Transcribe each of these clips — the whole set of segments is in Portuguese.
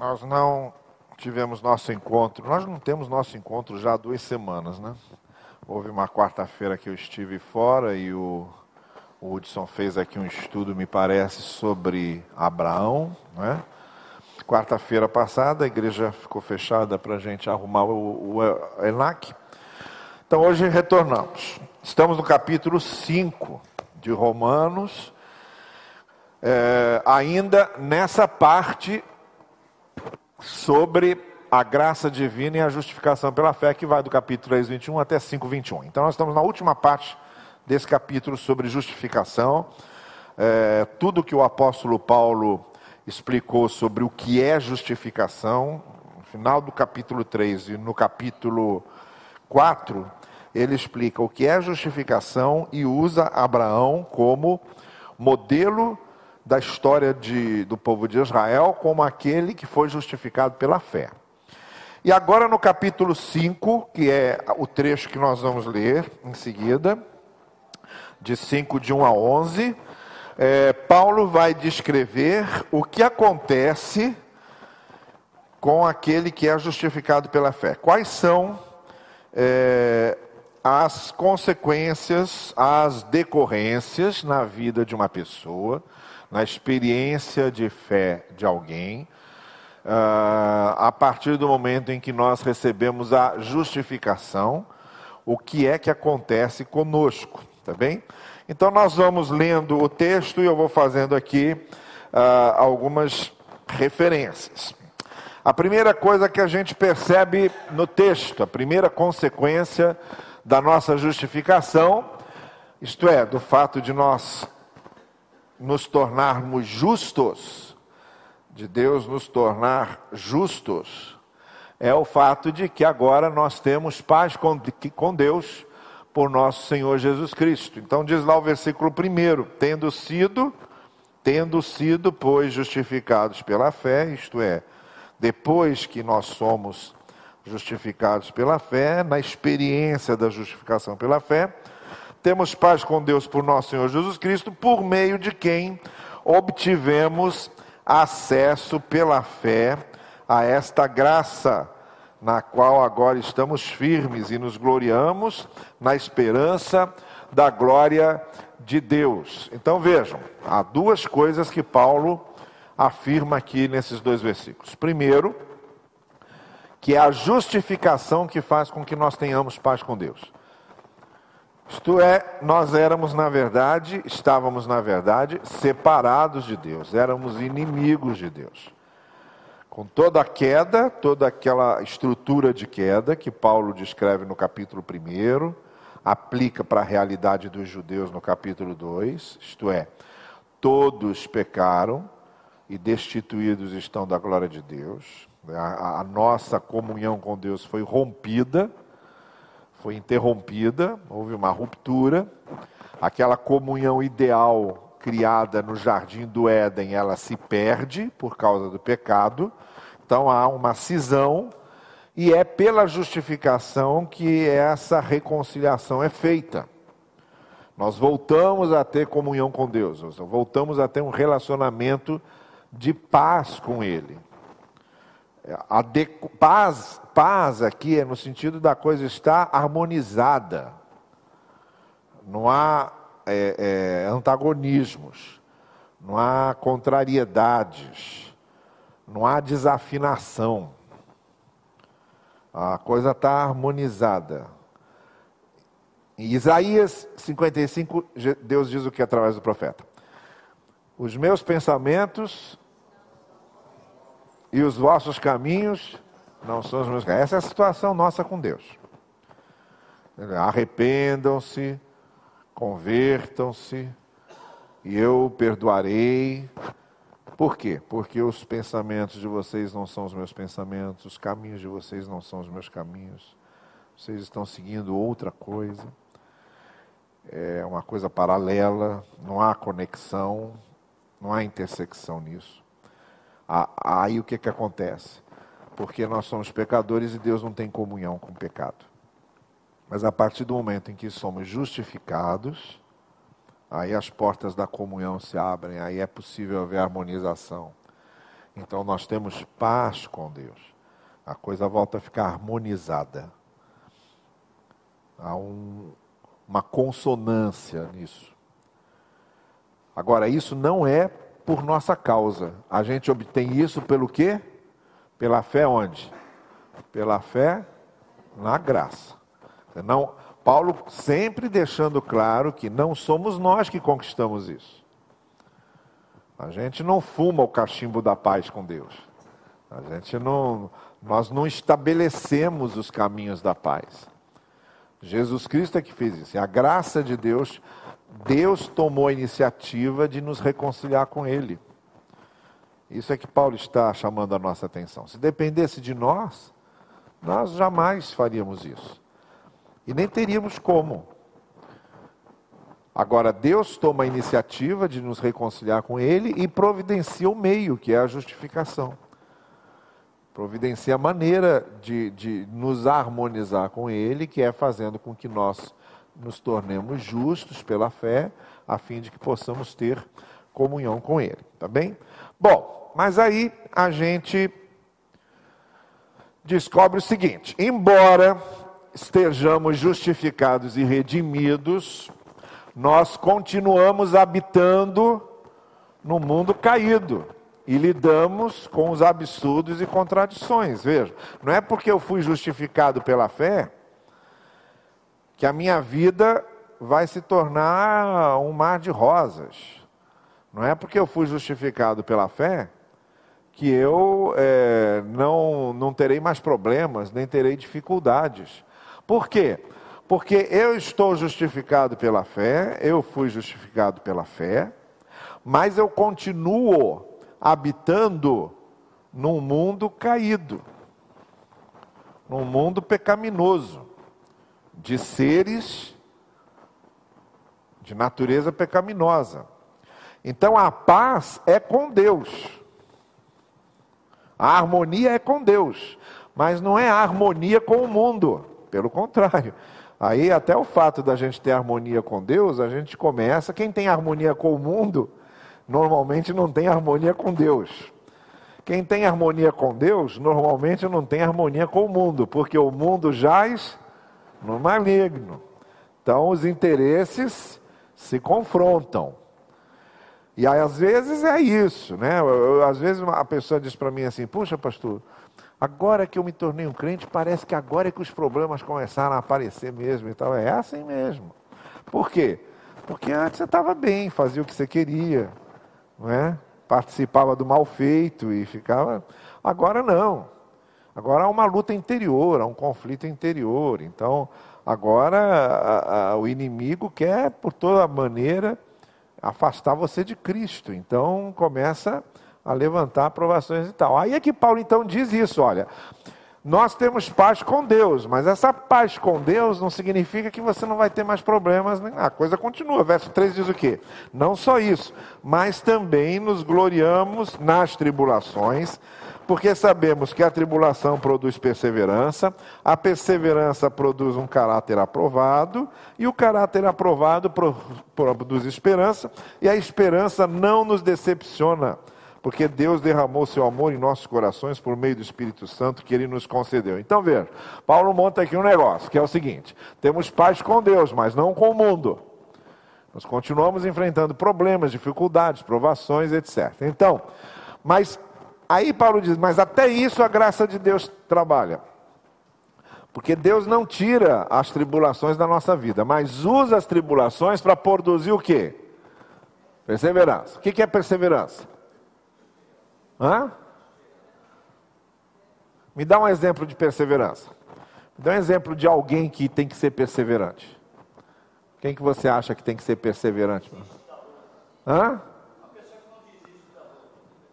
Nós não tivemos nosso encontro, nós não temos nosso encontro já há 2 semanas, né? Houve uma quarta-feira que eu estive fora e o Hudson fez aqui um estudo, me parece, sobre Abraão, né? Quarta-feira passada a igreja ficou fechada para a gente arrumar o ENAC. Então hoje retornamos. Estamos no capítulo 5 de Romanos, ainda nessa parte sobre a graça divina e a justificação pela fé, que vai do capítulo 3, 21 até 5, 21. Então nós estamos na última parte desse capítulo sobre justificação. Tudo que o apóstolo Paulo explicou sobre o que é justificação, no final do capítulo 3 e no capítulo 4, ele explica o que é justificação e usa Abraão como modelo da história do povo de Israel, como aquele que foi justificado pela fé. E agora no capítulo 5, que é o trecho que nós vamos ler em seguida, de 5 de 1 a 11, Paulo vai descrever o que acontece com aquele que é justificado pela fé. Quais são as consequências, as decorrências na vida de uma pessoa, na experiência de fé de alguém, a partir do momento em que nós recebemos a justificação, o que é que acontece conosco, tá bem? Então nós vamos lendo o texto e eu vou fazendo aqui algumas referências. A primeira coisa que a gente percebe no texto, a primeira consequência da nossa justificação, isto é, do fato de nós nos tornarmos justos, de Deus nos tornar justos, é o fato de que agora nós temos paz com Deus por nosso Senhor Jesus Cristo. Então diz lá o versículo 1, tendo sido, pois, justificados pela fé, isto é, depois que nós somos justificados pela fé, na experiência da justificação pela fé, temos paz com Deus por nosso Senhor Jesus Cristo, por meio de quem obtivemos acesso pela fé a esta graça, na qual agora estamos firmes e nos gloriamos na esperança da glória de Deus. Então vejam, há 2 coisas que Paulo afirma aqui nesses 2 versículos. Primeiro, que é a justificação que faz com que nós tenhamos paz com Deus. Isto é, nós estávamos na verdade separados de Deus, éramos inimigos de Deus. Com toda a queda, toda aquela estrutura de queda que Paulo descreve no capítulo 1, aplica para a realidade dos judeus no capítulo 2, isto é, todos pecaram e destituídos estão da glória de Deus. A nossa comunhão com Deus foi rompida, foi interrompida, houve uma ruptura. Aquela comunhão ideal criada no jardim do Éden, ela se perde por causa do pecado. Então há uma cisão e é pela justificação que essa reconciliação é feita. Nós voltamos a ter comunhão com Deus, voltamos a ter um relacionamento de paz com Ele. Paz aqui é no sentido da coisa estar harmonizada. Não há antagonismos, não há contrariedades, não há desafinação. A coisa está harmonizada. Em Isaías 55, Deus diz o que através do profeta? Os meus pensamentos e os vossos caminhos não são os meus caminhos. Essa é a situação nossa com Deus. Arrependam-se, convertam-se, e eu perdoarei. Por quê? Porque os pensamentos de vocês não são os meus pensamentos, os caminhos de vocês não são os meus caminhos. Vocês estão seguindo outra coisa. É uma coisa paralela, não há conexão, não há intersecção nisso. Aí o que acontece? Porque nós somos pecadores e Deus não tem comunhão com o pecado. Mas a partir do momento em que somos justificados, aí as portas da comunhão se abrem, aí é possível haver harmonização. Então nós temos paz com Deus. A coisa volta a ficar harmonizada. Há uma consonância nisso. Agora, isso não é por nossa causa. A gente obtém isso pelo quê? Pela fé onde? Pela fé na graça. Não, Paulo sempre deixando claro que não somos nós que conquistamos isso. A gente não fuma o cachimbo da paz com Deus. Nós não estabelecemos os caminhos da paz. Jesus Cristo é que fez isso. E a graça de Deus, Deus tomou a iniciativa de nos reconciliar com Ele. Isso é que Paulo está chamando a nossa atenção. Se dependesse de nós jamais faríamos isso. E nem teríamos como. Agora, Deus toma a iniciativa de nos reconciliar com Ele e providencia o meio, que é a justificação. Providencia a maneira de nos harmonizar com Ele, que é fazendo com que nós nos tornemos justos pela fé, a fim de que possamos ter comunhão com Ele. Tá bem? Bom, mas aí a gente descobre o seguinte: embora estejamos justificados e redimidos, nós continuamos habitando no mundo caído e lidamos com os absurdos e contradições. Veja, não é porque eu fui justificado pela fé que a minha vida vai se tornar um mar de rosas. Não é porque eu fui justificado pela fé que eu não terei mais problemas, nem terei dificuldades. Por quê? Porque eu estou justificado pela fé, eu fui justificado pela fé, mas eu continuo habitando num mundo caído, num mundo pecaminoso, de seres de natureza pecaminosa. Então a paz é com Deus, a harmonia é com Deus, mas não é a harmonia com o mundo, pelo contrário. Aí até o fato da gente ter harmonia com Deus, a gente começa, quem tem harmonia com o mundo, normalmente não tem harmonia com Deus. Quem tem harmonia com Deus, normalmente não tem harmonia com o mundo, porque o mundo jaz no maligno. Então os interesses se confrontam. E aí, às vezes é isso, né? Às vezes a pessoa diz para mim assim: puxa, pastor, agora que eu me tornei um crente, parece que agora é que os problemas começaram a aparecer mesmo e tal. É assim mesmo. Por quê? Porque antes você estava bem, fazia o que você queria, não é? Participava do mal feito e ficava... Agora não. Agora há uma luta interior, há um conflito interior. Então, agora o inimigo quer, por toda maneira, afastar você de Cristo. Então, começa a levantar aprovações e tal. Aí é que Paulo então diz isso, olha, nós temos paz com Deus, mas essa paz com Deus não significa que você não vai ter mais problemas, né? A coisa continua. Verso 3 diz o quê? Não só isso, mas também nos gloriamos nas tribulações, porque sabemos que a tribulação produz perseverança, a perseverança produz um caráter aprovado, e o caráter aprovado produz esperança, e a esperança não nos decepciona, porque Deus derramou seu amor em nossos corações por meio do Espírito Santo que Ele nos concedeu. Então veja, Paulo monta aqui um negócio, que é o seguinte: temos paz com Deus, mas não com o mundo. Nós continuamos enfrentando problemas, dificuldades, provações, etc. Então, mas aí Paulo diz, mas até isso a graça de Deus trabalha. Porque Deus não tira as tribulações da nossa vida, mas usa as tribulações para produzir o quê? Perseverança. O que é perseverança? Me dá um exemplo de perseverança. Me dá um exemplo de alguém que tem que ser perseverante. Quem que você acha que tem que ser perseverante?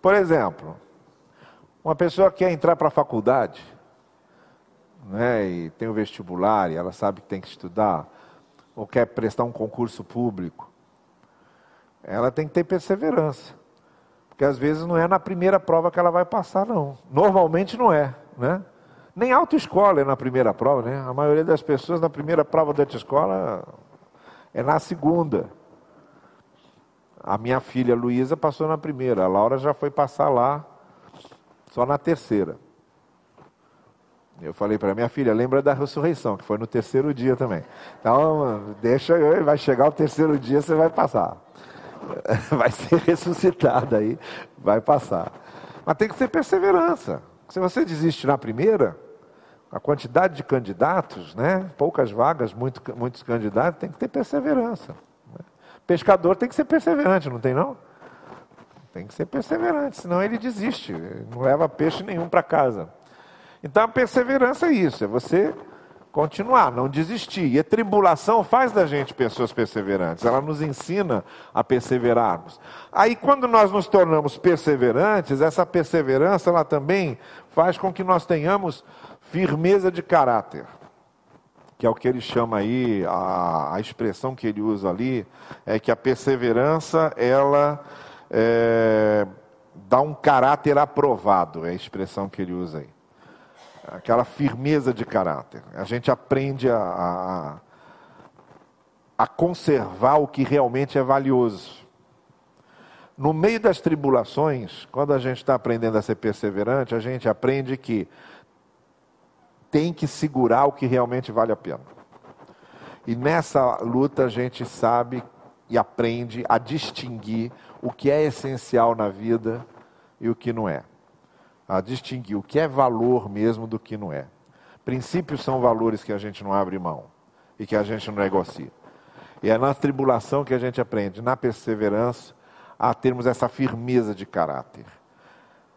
Por exemplo, uma pessoa que quer entrar para a faculdade, né, e tem o vestibular, e ela sabe que tem que estudar, ou quer prestar um concurso público, ela tem que ter perseverança. Porque às vezes não é na primeira prova que ela vai passar, não. Normalmente não é, né? Nem autoescola é na primeira prova, né? A maioria das pessoas na primeira prova da autoescola é na segunda. A minha filha Luísa passou na primeira, a Laura já foi passar lá só na terceira. Eu falei para minha filha, lembra da ressurreição, que foi no terceiro dia também. Então, deixa, vai chegar o terceiro dia, você vai passar. Vai ser ressuscitada aí, vai passar. Mas tem que ser perseverança. Se você desiste na primeira, a quantidade de candidatos, né? Poucas vagas, muitos candidatos, tem que ter perseverança. Pescador tem que ser perseverante, não tem não? Tem que ser perseverante, senão ele desiste, não leva peixe nenhum para casa. Então a perseverança é isso, é você continuar, não desistir. E a tribulação faz da gente pessoas perseverantes, ela nos ensina a perseverarmos. Aí quando nós nos tornamos perseverantes, essa perseverança ela também faz com que nós tenhamos firmeza de caráter, que é o que ele chama aí, a expressão que ele usa ali, é que a perseverança ela dá um caráter aprovado, é a expressão que ele usa aí. Aquela firmeza de caráter. A gente aprende a conservar o que realmente é valioso. No meio das tribulações, quando a gente está aprendendo a ser perseverante, a gente aprende que tem que segurar o que realmente vale a pena. E nessa luta a gente sabe e aprende a distinguir o que é essencial na vida e o que não é. A distinguir o que é valor mesmo do que não é. Princípios são valores que a gente não abre mão e que a gente não negocia. E é na tribulação que a gente aprende, na perseverança, a termos essa firmeza de caráter.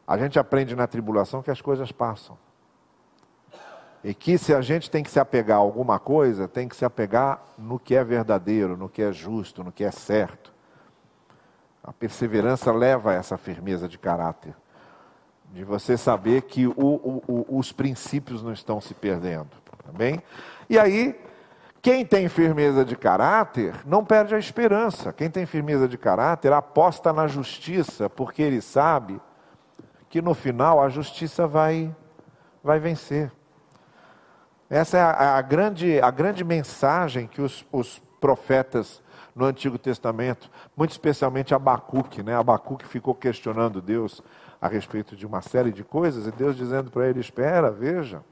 A gente aprende na tribulação que as coisas passam. E que se a gente tem que se apegar a alguma coisa, tem que se apegar no que é verdadeiro, no que é justo, no que é certo. A perseverança leva a essa firmeza de caráter. De você saber que os princípios não estão se perdendo. Tá bem? E aí, quem tem firmeza de caráter não perde a esperança. Quem tem firmeza de caráter aposta na justiça, porque ele sabe que no final a justiça vai vencer. Essa é a grande mensagem que os profetas no Antigo Testamento, muito especialmente Abacuque, né? Abacuque ficou questionando Deus a respeito de uma série de coisas, e Deus dizendo para ele, espera, veja,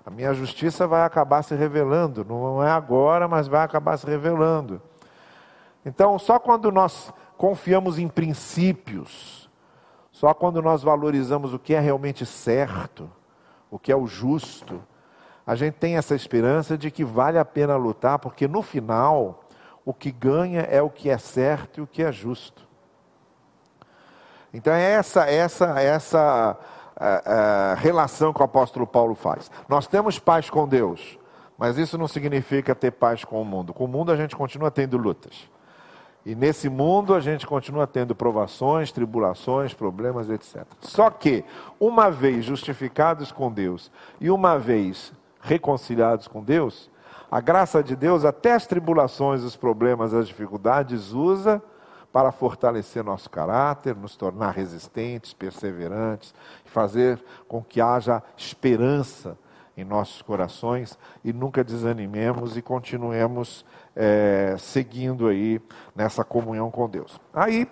a minha justiça vai acabar se revelando, não é agora, mas vai acabar se revelando. Então, só quando nós confiamos em princípios, só quando nós valorizamos o que é realmente certo, o que é o justo, a gente tem essa esperança de que vale a pena lutar, porque no final, o que ganha é o que é certo e o que é justo. Então é essa relação que o apóstolo Paulo faz. Nós temos paz com Deus, mas isso não significa ter paz com o mundo. Com o mundo a gente continua tendo lutas. E nesse mundo a gente continua tendo provações, tribulações, problemas, etc. Só que, uma vez justificados com Deus e uma vez reconciliados com Deus, a graça de Deus, até as tribulações, os problemas, as dificuldades, usa para fortalecer nosso caráter, nos tornar resistentes, perseverantes, fazer com que haja esperança em nossos corações e nunca desanimemos e continuemos seguindo aí nessa comunhão com Deus. Aí,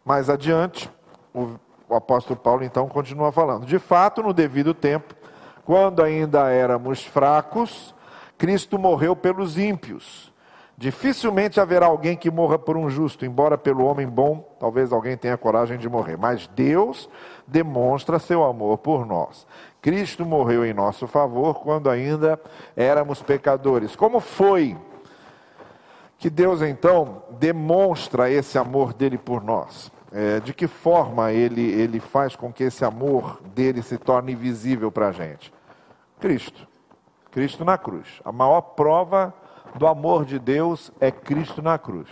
mais adiante, o apóstolo Paulo então continua falando. De fato, no devido tempo, quando ainda éramos fracos, Cristo morreu pelos ímpios. Dificilmente haverá alguém que morra por um justo, embora pelo homem bom, talvez alguém tenha coragem de morrer. Mas Deus demonstra seu amor por nós. Cristo morreu em nosso favor quando ainda éramos pecadores. Como foi que Deus então demonstra esse amor dele por nós? De que forma ele faz com que esse amor dele se torne visível para a gente? Cristo na cruz. A maior prova do amor de Deus é Cristo na cruz.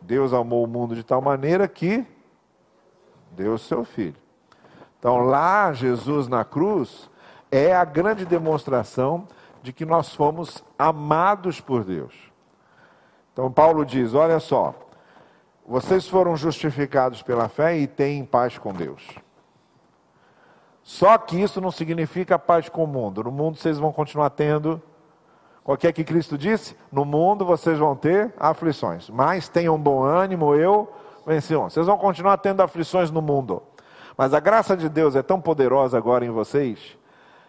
Deus amou o mundo de tal maneira que deu o seu Filho. Então lá, Jesus na cruz é a grande demonstração de que nós fomos amados por Deus. Então Paulo diz, olha só, vocês foram justificados pela fé e têm paz com Deus. Só que isso não significa paz com o mundo. No mundo vocês vão continuar tendo... O que é que Cristo disse? No mundo vocês vão ter aflições, mas tenham bom ânimo, eu venci. Vocês vão continuar tendo aflições no mundo, Mas a graça de Deus é tão poderosa agora em vocês,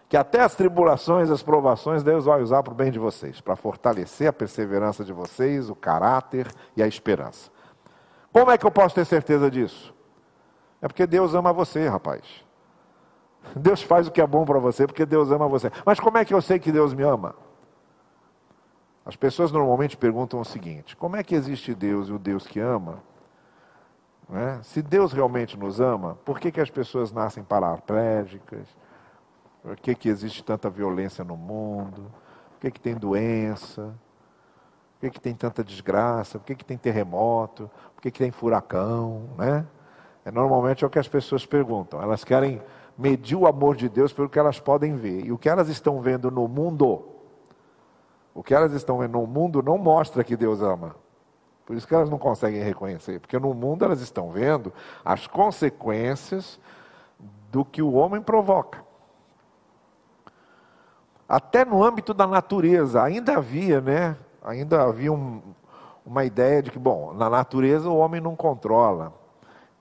que até as tribulações, as provações, Deus vai usar para o bem de vocês, para fortalecer a perseverança de vocês, o caráter e a esperança. Como é que eu posso ter certeza disso? É porque Deus ama você, rapaz. Deus faz o que é bom para você, porque Deus ama você. Mas como é que eu sei que Deus me ama? As pessoas normalmente perguntam o seguinte: como é que existe Deus e o Deus que ama? Não é? Se Deus realmente nos ama, por que as pessoas nascem paraplégicas? Por que existe tanta violência no mundo? Por que tem doença? Por que tem tanta desgraça? Por que tem terremoto? Por que tem furacão? Né? Normalmente é o que as pessoas perguntam. Elas querem medir o amor de Deus pelo que elas podem ver. E o que elas estão vendo no mundo, não mostra que Deus ama. Por isso que elas não conseguem reconhecer. Porque no mundo elas estão vendo as consequências do que o homem provoca. Até no âmbito da natureza, ainda havia uma ideia de que, na natureza o homem não controla.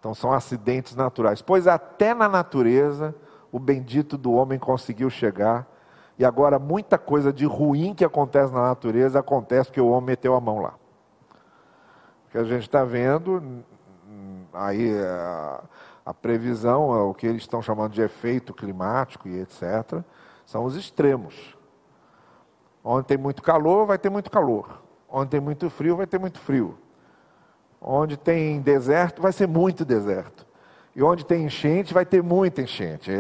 Então são acidentes naturais. Pois até na natureza, o bendito do homem conseguiu chegar. E agora muita coisa de ruim que acontece na natureza, acontece porque o homem meteu a mão lá. O que a gente está vendo, aí a previsão, o que eles estão chamando de efeito climático e etc., são os extremos. Onde tem muito calor, vai ter muito calor. Onde tem muito frio, vai ter muito frio. Onde tem deserto, vai ser muito deserto. E onde tem enchente, vai ter muita enchente.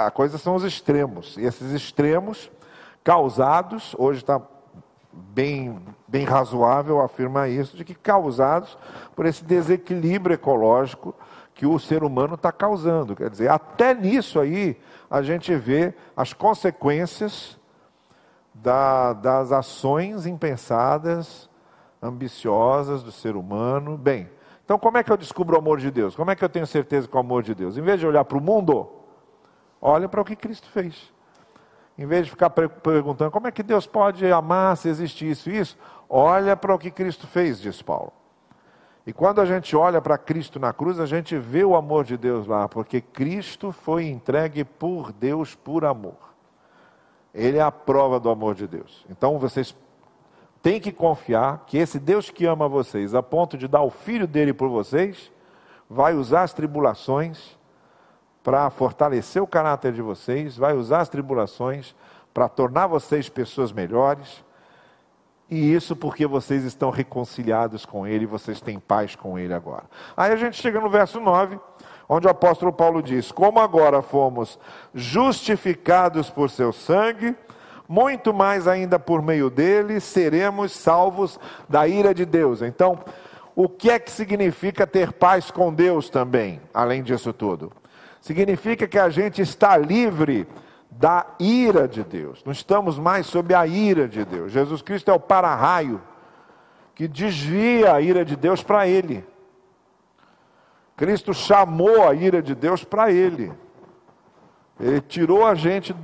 A coisa são os extremos. E esses extremos causados, hoje está bem razoável afirmar isso, de que causados por esse desequilíbrio ecológico que o ser humano está causando. Quer dizer, até nisso aí, a gente vê as consequências das ações impensadas, ambiciosas do ser humano. Bem, então como é que eu descubro o amor de Deus? Como é que eu tenho certeza que é o amor de Deus? Em vez de olhar para o mundo, olha para o que Cristo fez. Em vez de ficar perguntando como é que Deus pode amar se existe isso e isso, olha para o que Cristo fez, diz Paulo. E quando a gente olha para Cristo na cruz, a gente vê o amor de Deus lá, porque Cristo foi entregue por Deus por amor. Ele é a prova do amor de Deus. Então vocês têm que confiar que esse Deus que ama vocês, a ponto de dar o Filho dele por vocês, vai usar as tribulações para fortalecer o caráter de vocês, vai usar as tribulações para tornar vocês pessoas melhores. E isso porque vocês estão reconciliados com Ele, vocês têm paz com Ele agora. Aí a gente chega no verso 9, onde o apóstolo Paulo diz: como agora fomos justificados por seu sangue, muito mais ainda por meio dele, seremos salvos da ira de Deus. Então, o que é que significa ter paz com Deus também, além disso tudo? Significa que a gente está livre da ira de Deus. Não estamos mais sob a ira de Deus. Jesus Cristo é o para-raio que desvia a ira de Deus para Ele. Cristo chamou a ira de Deus para Ele. Ele tirou a gente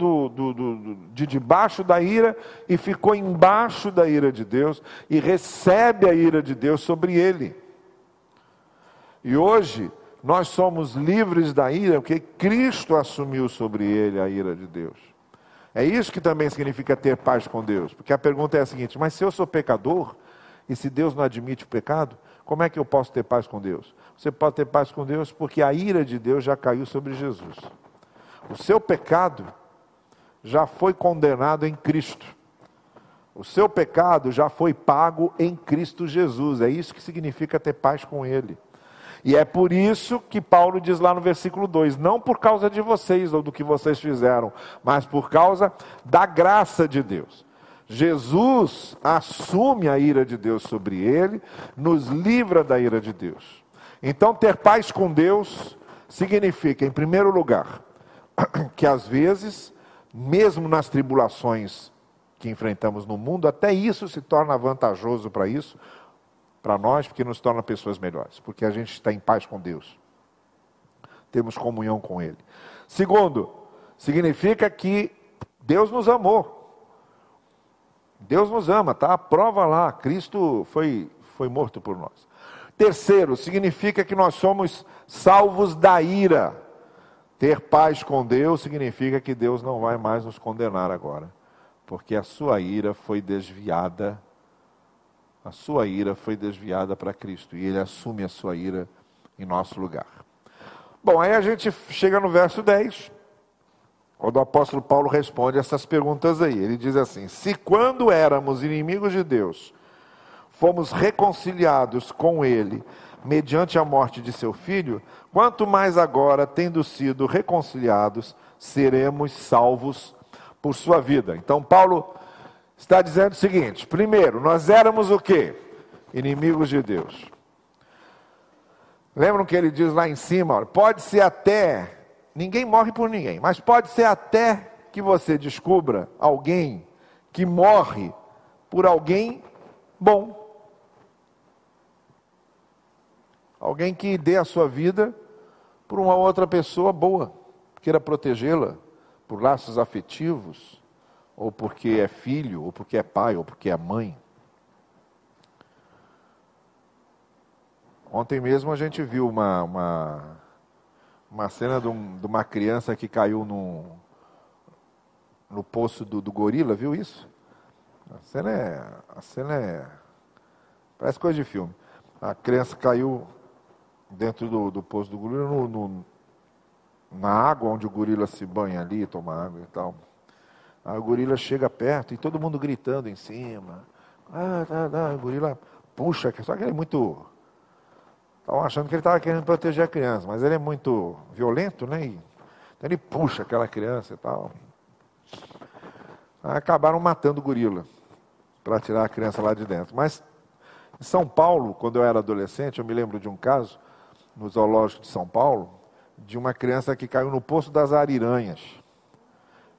de debaixo da ira e ficou embaixo da ira de Deus e recebe a ira de Deus sobre Ele. E hoje nós somos livres da ira, porque Cristo assumiu sobre ele a ira de Deus. É isso que também significa ter paz com Deus. Porque a pergunta é a seguinte: mas se eu sou pecador, e se Deus não admite o pecado, como é que eu posso ter paz com Deus? Você pode ter paz com Deus porque a ira de Deus já caiu sobre Jesus. O seu pecado já foi condenado em Cristo. O seu pecado já foi pago em Cristo Jesus. É isso que significa ter paz com Ele. E é por isso que Paulo diz lá no versículo 2, não por causa de vocês ou do que vocês fizeram, mas por causa da graça de Deus. Jesus assume a ira de Deus sobre ele, nos livra da ira de Deus. Então ter paz com Deus significa, em primeiro lugar, que às vezes, mesmo nas tribulações que enfrentamos no mundo, até isso se torna vantajoso para nós, porque nos torna pessoas melhores, porque a gente está em paz com Deus, temos comunhão com Ele. Segundo, significa que Deus nos amou, Deus nos ama, está a prova lá, Cristo foi morto por nós. Terceiro, significa que nós somos salvos da ira. Ter paz com Deus significa que Deus não vai mais nos condenar agora, porque a sua ira foi desviada. A sua ira foi desviada para Cristo, e Ele assume a sua ira em nosso lugar. Bom, aí a gente chega no verso 10, quando o apóstolo Paulo responde essas perguntas aí. Ele diz assim: se quando éramos inimigos de Deus, fomos reconciliados com Ele, mediante a morte de seu Filho, quanto mais agora, tendo sido reconciliados, seremos salvos por sua vida. Então Paulo está dizendo o seguinte: primeiro, nós éramos o quê? Inimigos de Deus. Lembram que ele diz lá em cima, pode ser até, ninguém morre por ninguém, mas pode ser até que você descubra alguém que morre por alguém bom. Alguém que dê a sua vida por uma outra pessoa boa, queira protegê-la por laços afetivos, ou porque é filho, ou porque é pai, ou porque é mãe. Ontem mesmo a gente viu uma cena de uma criança que caiu no poço do gorila, viu isso? A cena é parece coisa de filme. A criança caiu dentro do poço do gorila, na água onde o gorila se banha ali, toma água e tal. Aí o gorila chega perto e todo mundo gritando em cima. O gorila puxa, só que ele é muito... Estavam achando que ele estava querendo proteger a criança, mas ele é muito violento, né? Então ele puxa aquela criança e tal. Aí acabaram matando o gorila para tirar a criança lá de dentro. Mas em São Paulo, quando eu era adolescente, eu me lembro de um caso, no zoológico de São Paulo, de uma criança que caiu no Poço das Ariranhas.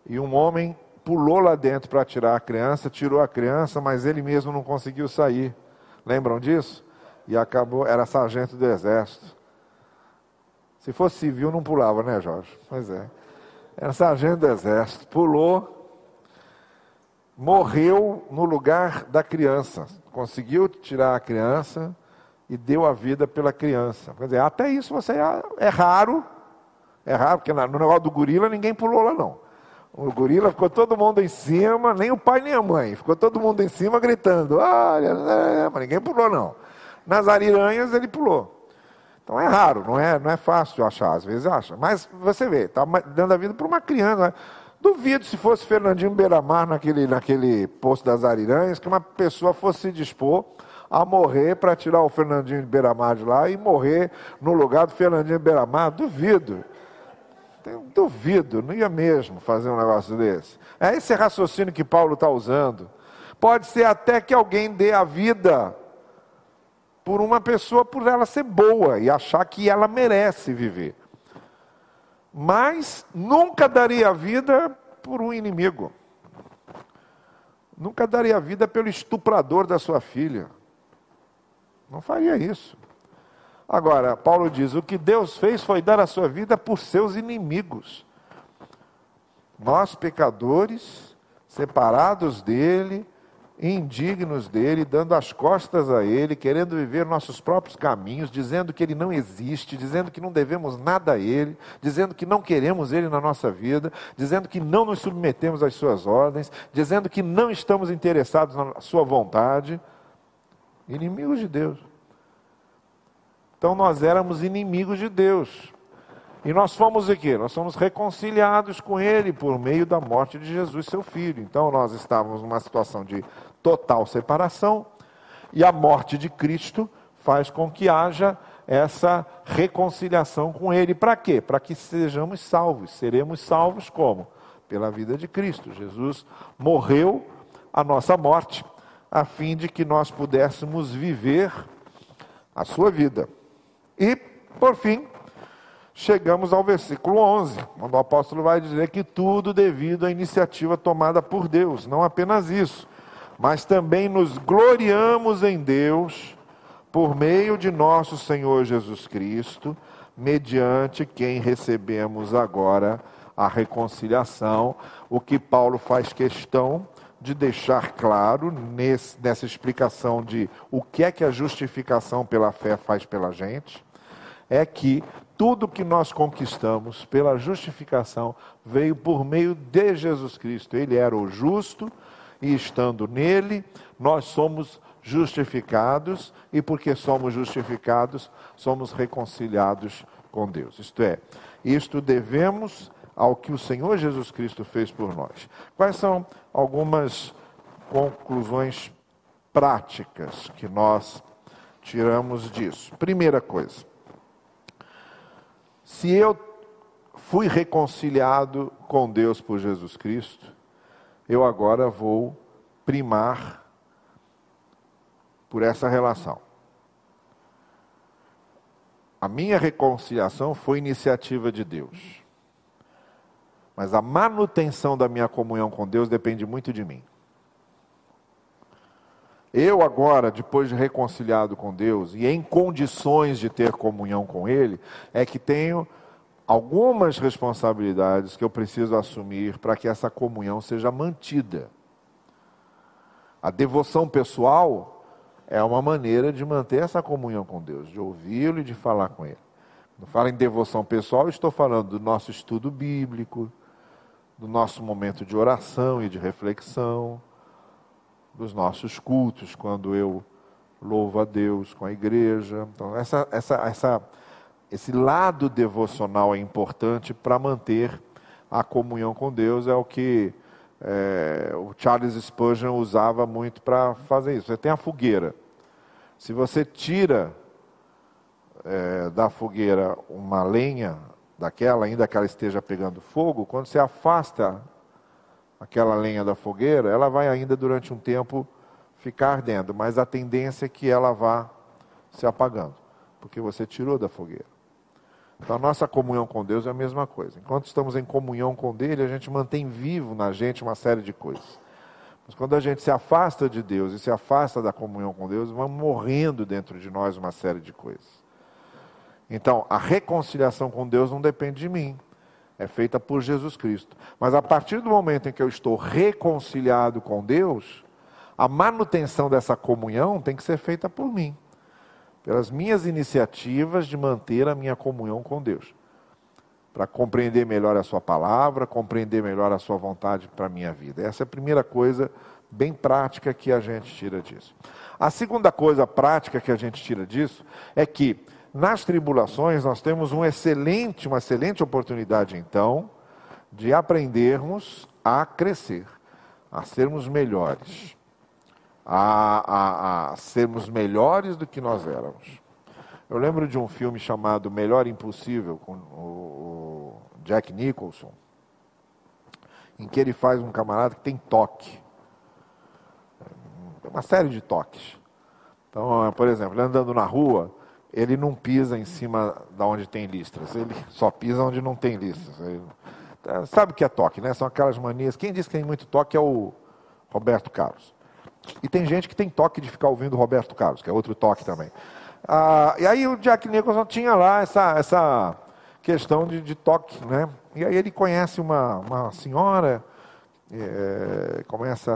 E um homem pulou lá dentro para tirar a criança, tirou a criança, mas ele mesmo não conseguiu sair. Lembram disso? E acabou, era sargento do exército. Se fosse civil não pulava, né, Jorge? Pois é. Era sargento do exército, pulou, morreu no lugar da criança. Conseguiu tirar a criança e deu a vida pela criança. Quer dizer, até isso é raro, porque no negócio do gorila ninguém pulou lá não. O gorila ficou todo mundo em cima, nem o pai nem a mãe, ficou todo mundo em cima gritando, olha, mas ninguém pulou não. Nas ariranhas ele pulou. Então é raro, não é fácil achar, às vezes acha. Mas você vê, está dando a vida para uma criança. Né? Duvido se fosse Fernandinho Beiramar naquele Poço das Ariranhas, que uma pessoa fosse se dispor a morrer para tirar o Fernandinho Beiramar de lá e morrer no lugar do Fernandinho Beiramar. Duvido. Duvido, não ia mesmo fazer um negócio desse. É esse raciocínio que Paulo está usando. Pode ser até que alguém dê a vida por uma pessoa, por ela ser boa e achar que ela merece viver. Mas nunca daria a vida por um inimigo. Nunca daria a vida pelo estuprador da sua filha. Não faria isso. Agora, Paulo diz, o que Deus fez foi dar a sua vida por seus inimigos. Nós, pecadores, separados dele, indignos dele, dando as costas a ele, querendo viver nossos próprios caminhos, dizendo que ele não existe, dizendo que não devemos nada a ele, dizendo que não queremos ele na nossa vida, dizendo que não nos submetemos às suas ordens, dizendo que não estamos interessados na sua vontade. Inimigos de Deus. Então nós éramos inimigos de Deus. E nós fomos o quê? Nós fomos reconciliados com Ele por meio da morte de Jesus, seu Filho. Então nós estávamos numa situação de total separação e a morte de Cristo faz com que haja essa reconciliação com Ele. Para quê? Para que sejamos salvos. Seremos salvos como? Pela vida de Cristo. Jesus morreu a nossa morte a fim de que nós pudéssemos viver a sua vida. E, por fim, chegamos ao versículo 11, onde o apóstolo vai dizer que tudo devido à iniciativa tomada por Deus. Não apenas isso, mas também nos gloriamos em Deus por meio de nosso Senhor Jesus Cristo, mediante quem recebemos agora a reconciliação, o que Paulo faz questão de deixar claro nessa explicação de o que é que a justificação pela fé faz pela gente, é que tudo que nós conquistamos pela justificação veio por meio de Jesus Cristo. Ele era o justo e estando nele, nós somos justificados, e porque somos justificados, somos reconciliados com Deus. Isto devemos ao que o Senhor Jesus Cristo fez por nós. Quais são algumas conclusões práticas que nós tiramos disso? Primeira coisa, se eu fui reconciliado com Deus por Jesus Cristo, eu agora vou primar por essa relação. A minha reconciliação foi iniciativa de Deus. Mas a manutenção da minha comunhão com Deus depende muito de mim. Eu agora, depois de reconciliado com Deus e em condições de ter comunhão com Ele, é que tenho algumas responsabilidades que eu preciso assumir para que essa comunhão seja mantida. A devoção pessoal é uma maneira de manter essa comunhão com Deus, de ouvi-lo e de falar com Ele. Quando falo em devoção pessoal, estou falando do nosso estudo bíblico, do nosso momento de oração e de reflexão, dos nossos cultos, quando eu louvo a Deus com a igreja. Então, esse lado devocional é importante para manter a comunhão com Deus, é o que o Charles Spurgeon usava muito para fazer isso. Você tem a fogueira. Se você tira da fogueira uma lenha daquela, ainda que ela esteja pegando fogo, quando você afasta aquela lenha da fogueira, ela vai ainda durante um tempo ficar ardendo, mas a tendência é que ela vá se apagando, porque você tirou da fogueira. Então a nossa comunhão com Deus é a mesma coisa. Enquanto estamos em comunhão com Ele, a gente mantém vivo na gente uma série de coisas. Mas quando a gente se afasta de Deus e se afasta da comunhão com Deus, vai morrendo dentro de nós uma série de coisas. Então, a reconciliação com Deus não depende de mim. É feita por Jesus Cristo. Mas a partir do momento em que eu estou reconciliado com Deus, a manutenção dessa comunhão tem que ser feita por mim. Pelas minhas iniciativas de manter a minha comunhão com Deus. Para compreender melhor a sua palavra, compreender melhor a sua vontade para a minha vida. Essa é a primeira coisa bem prática que a gente tira disso. A segunda coisa prática que a gente tira disso é que nas tribulações nós temos uma excelente oportunidade então de aprendermos a crescer, a sermos melhores. A sermos melhores do que nós éramos. Eu lembro de um filme chamado Melhor Impossível, com o Jack Nicholson, em que ele faz um camarada que tem toque. Uma série de toques. Então, por exemplo, ele andando na rua, ele não pisa em cima de onde tem listras, ele só pisa onde não tem listras. Sabe o que é toque, né? São aquelas manias. Quem diz que tem muito toque é o Roberto Carlos. E tem gente que tem toque de ficar ouvindo o Roberto Carlos, que é outro toque também. E aí o Jack Nicholson tinha lá essa questão de toque, né? E aí ele conhece uma senhora, começa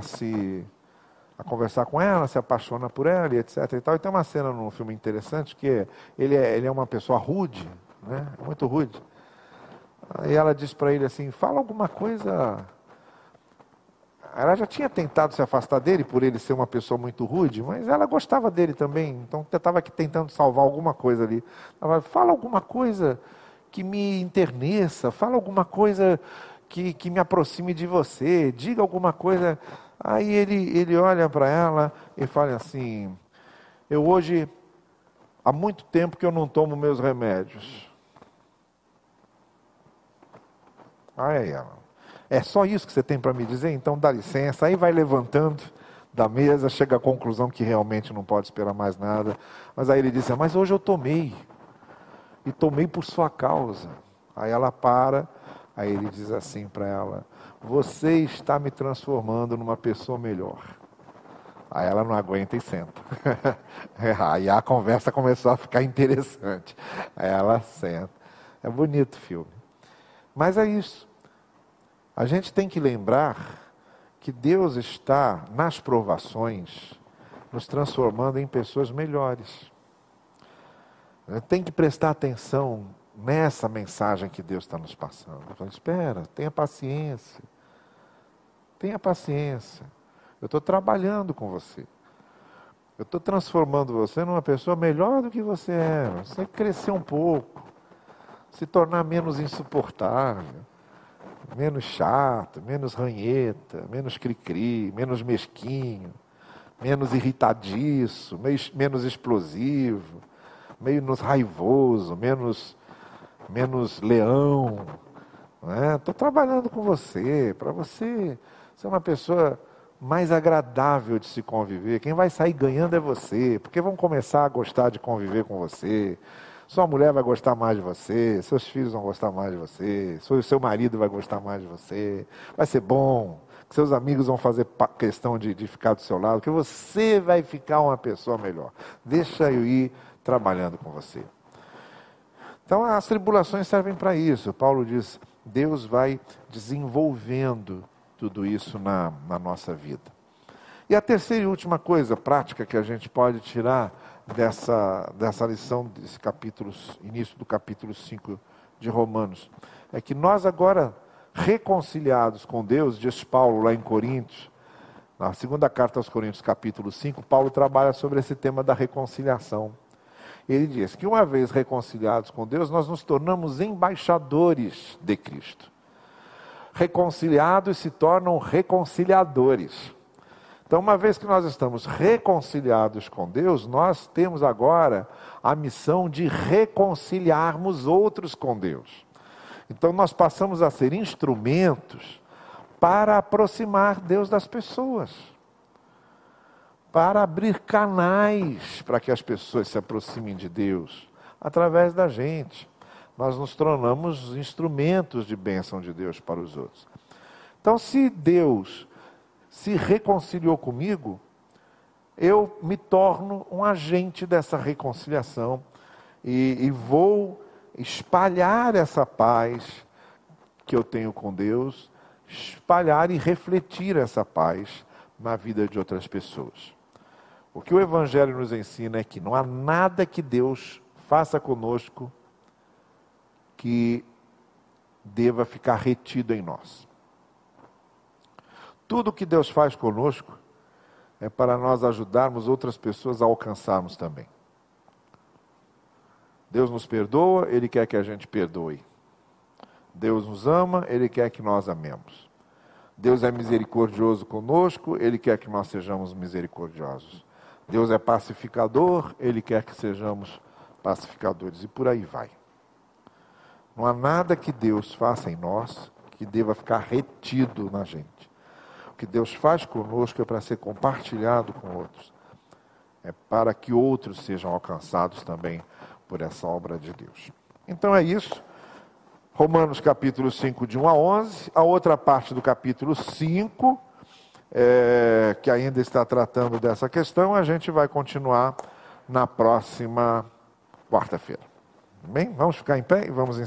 a conversar com ela, se apaixona por ela, e etc. E tal. E tem uma cena no filme interessante que ele é uma pessoa rude, né? Muito rude. Aí ela diz para ele assim, fala alguma coisa. Ela já tinha tentado se afastar dele por ele ser uma pessoa muito rude, mas ela gostava dele também, então estava aqui tentando salvar alguma coisa ali. Ela fala alguma coisa que me enterneça, fala alguma coisa que me aproxime de você, diga alguma coisa. Aí ele olha para ela e fala assim, eu hoje, há muito tempo que eu não tomo meus remédios. Aí ela, é só isso que você tem para me dizer? Então dá licença. Aí vai levantando da mesa, chega à conclusão que realmente não pode esperar mais nada. Mas aí ele diz, mas hoje eu tomei. E tomei por sua causa. Aí ela para, aí ele diz assim para ela, você está me transformando numa pessoa melhor. Aí ela não aguenta e senta. Aí a conversa começou a ficar interessante. Aí ela senta. É bonito o filme. Mas é isso. A gente tem que lembrar que Deus está, nas provações, nos transformando em pessoas melhores. A gente tem que prestar atenção nessa mensagem que Deus está nos passando. Então, espera, tenha paciência. Tenha paciência. Eu estou trabalhando com você. Eu estou transformando você numa pessoa melhor do que você era. Você crescer um pouco. Se tornar menos insuportável. Menos chato, menos ranheta, menos cri-cri, menos mesquinho, menos irritadiço, menos explosivo, menos raivoso, menos leão. Estou trabalhando com você, para você ser uma pessoa mais agradável de se conviver. Quem vai sair ganhando é você, porque vão começar a gostar de conviver com você. Sua mulher vai gostar mais de você, seus filhos vão gostar mais de você, seu marido vai gostar mais de você, vai ser bom, seus amigos vão fazer questão de ficar do seu lado, que você vai ficar uma pessoa melhor. Deixa eu ir trabalhando com você. Então as tribulações servem para isso. Paulo diz, Deus vai desenvolvendo tudo isso na nossa vida. E a terceira e última coisa prática que a gente pode tirar dessa lição, desse capítulo, início do capítulo 5 de Romanos, é que nós agora, reconciliados com Deus, diz Paulo lá em Coríntios, na segunda carta aos Coríntios, capítulo 5, Paulo trabalha sobre esse tema da reconciliação. Ele diz que uma vez reconciliados com Deus, nós nos tornamos embaixadores de Cristo. Reconciliados se tornam reconciliadores. Então, uma vez que nós estamos reconciliados com Deus, nós temos agora a missão de reconciliarmos outros com Deus. Então, nós passamos a ser instrumentos para aproximar Deus das pessoas, para abrir canais para que as pessoas se aproximem de Deus, através da gente. Nós nos tornamos instrumentos de bênção de Deus para os outros. Então, se Deus se reconciliou comigo, eu me torno um agente dessa reconciliação e vou espalhar essa paz que eu tenho com Deus, espalhar e refletir essa paz na vida de outras pessoas. O que o Evangelho nos ensina é que não há nada que Deus faça conosco que deva ficar retido em nós. Tudo que Deus faz conosco é para nós ajudarmos outras pessoas a alcançarmos também. Deus nos perdoa, Ele quer que a gente perdoe. Deus nos ama, Ele quer que nós amemos. Deus é misericordioso conosco, Ele quer que nós sejamos misericordiosos. Deus é pacificador, Ele quer que sejamos pacificadores. E por aí vai. Não há nada que Deus faça em nós que deva ficar retido na gente. O que Deus faz conosco é para ser compartilhado com outros. É para que outros sejam alcançados também por essa obra de Deus. Então é isso. Romanos capítulo 5, de 1 a 11. A outra parte do capítulo 5, que ainda está tratando dessa questão, a gente vai continuar na próxima quarta-feira. Bem, vamos ficar em pé e vamos encerrar.